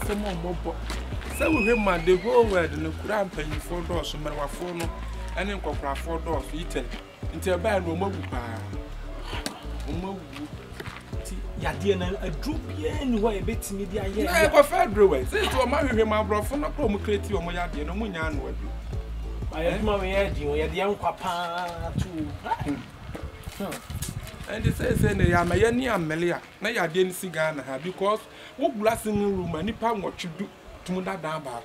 some more. So we hear man, they go where the Kuran paying 4 doors, so many 4 no, and then copra 4 doors, eaten into a bad no more. Yadiana a droop anyway, bits media. I prefer brewer. Since to a man, my brother, for no problem, create your Moyadi, no Munyan would do. I had my head, you had the young papa too. And they say, they are my Melia. Now you didn't see Ghana because what blasting room and nippon what you do to that down back.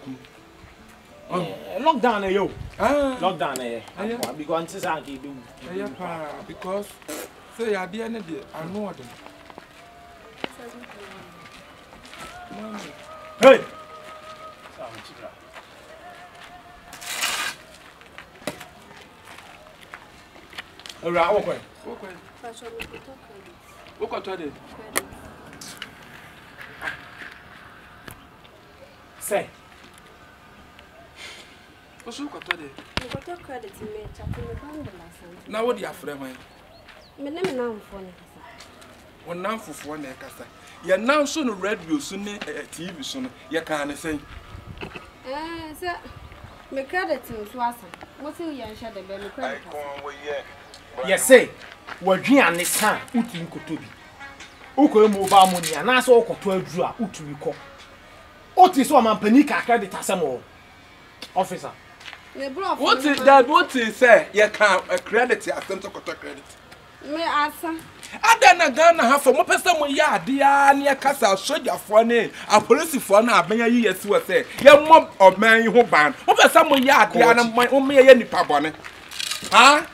Lockdown, yo. Lockdown, I'll be going to Zangi. Because say, I didn't I know them. Hey! Okay. Say. What's your credit? You got your credit in me, chatting with Bundle. Now, what do you have for me? My name is now for one now for 1 acre. You're now soon a radio soon a TV soon. You can't say. Sir, my credit to Swanson. What's your young shadow? Yes, say, what you and this time, Utin Kotobi. Oko mobile money, and I saw 12 draw, Utu recall. Otis or Mampanica credit as some more. Officer. What is that? What is say? You can't credit your attempt to credit. Me answer. I don't know how for one person we are dear near Castle, soldier for name, a police for now, many years to say, young mob of man who ban. Over some we are dear and my own me any pabone. Huh?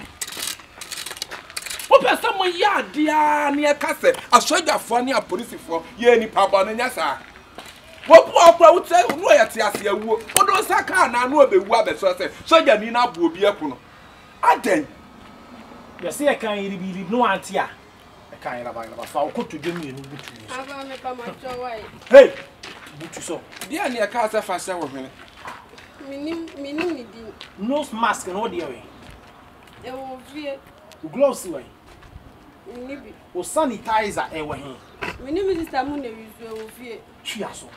Over some we are dear near Castle, a soldier for near police for any pabone, yes, sir. What would say, loyalty as you would. What does I can't know the water so you need not be a puno. I then. You see, I can't really no auntie. I can't have a foul coat to give me a new boot. Hey, boot so. Dear near Casa Fassa with me. Nose mask and all the way. It will be gloves away. Or sanitizer away. My name is Tamuna. Chiaso.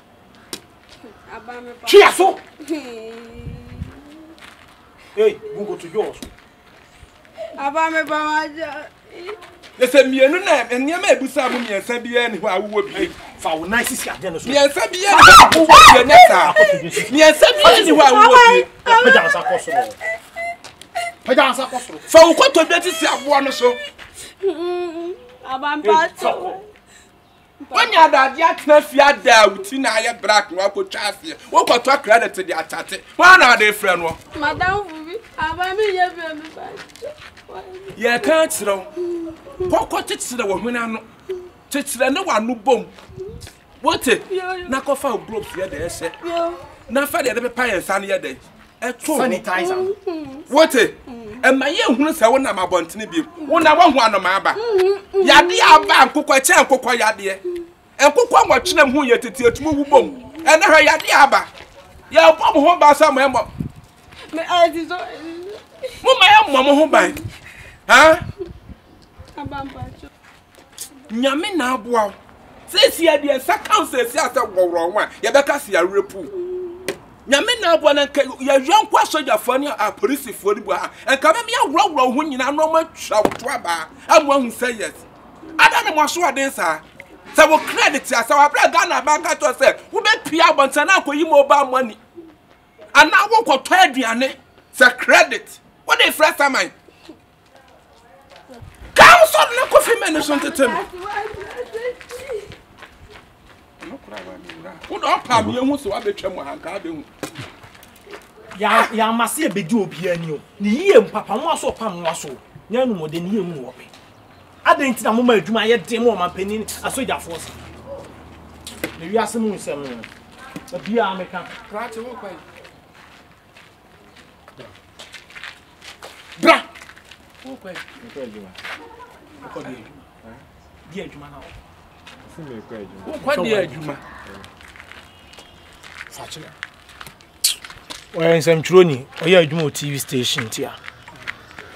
Chiaso. Hey, we'll go to yours. Listen, me and you may be some me and Sabian who I would be for nice again. Me and Sabian who would be next. Me and Sabian who I would be. For what to let us have one or so. When you are that yet, you are there with Tina Black, what could Chassia? What got to credit to the attack? One are they, friend? Madame, I mean, yeah, can't throw. What it's the woman? I know. It's the no one who boom. What it? Knock off our groups here, they say. Now, Father, the pie and sunny day. A sanitizer. What it? And my young ones, I want my bontini be. One, I want one of my back. Yadia bank, cook a chair, cook a yadia. And cook one watching them who yet to move boom. And her yadia. Your bomb home by some member. My eyes is all. Mamma home by. Huh? Nyame na aboa. Says here the second says yes wrong one. You better see a repu. Nyame na aboa na ya young soldier for near a police for the boy. And come me a wrong when you know no much trouble. I'm one who say yes. I don't know what so this sir. So we credit us our brother Ghana bank to say we be pia bontana ko yi mobile money. And now we ko to aduane. Say credit. What the first time I come so na coffee men so tetem. Who don't pam you so abetwa mu hanka abehu. Ya mase ebedi obi ani o. Ni yie mpapa mo aso pam mo aso. Nya nu mode ni yie mu wo pe. Adenti na mo ma adwuma ye de mo mampanin asoja force. Ne wi ase mu nsem no. Bia ameka. Krate wo kwai. Bra. Wo kwai. Ko adwuma. Ko di. Di adwuma na wo. Fu me ko adwuma. Wo kwa di adwuma. Fachila. Oya nsem churoni, oya adwuma o TV station tia.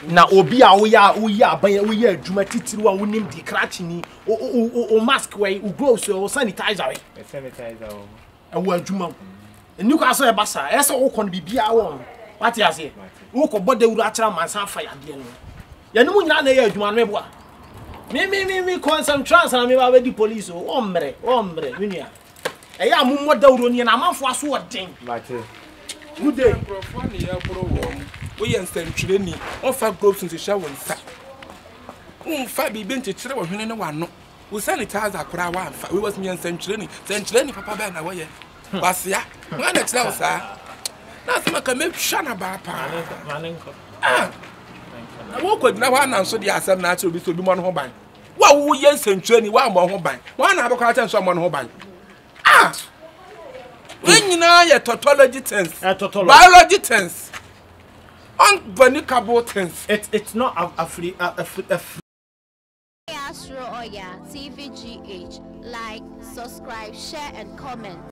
Na obi a wo ya aban wo ya adwuma titiri wa wonim di crack ni o mask wey o gloves o sanitizer wey. Sanitizer o. ɛwɔ adwuma eni kwa so e basa ɛsɛ wo kɔ no bibia wɔ what you say wo kɔ bɔ dawuru akyerɛ mansa fa yade no yɛne mu nyina na yɛ adwuma no meboa me concentrate na me ba di police o mmerɛ menua ɛyɛ amumɔ dawuru ni na amanfo aso wɔden good day profane ya bro wo wo yɛ nsɛntwerɛni ɔfa groups nti hya wo nsa fa bibi nkyekere wo hwene ne wano wo sanitizer akora wa amfa we was me nsɛntwerɛni papa ba na wo yɛ wasia na na kyerɛ wo saa na sama ka me hwa na ba pa wo ko dina wa na nso de asɛm na akyerɛ obi so bi mo no ho ban wo yɛ nsɛntwerɛni wa mo ho ban wa na abɔka akyerɛ nso mo no ho ban when you know your tautology tense, biology tense, unbelievable tense. It's not a free. Astro Oya TVGH. Like, subscribe, share, and comment.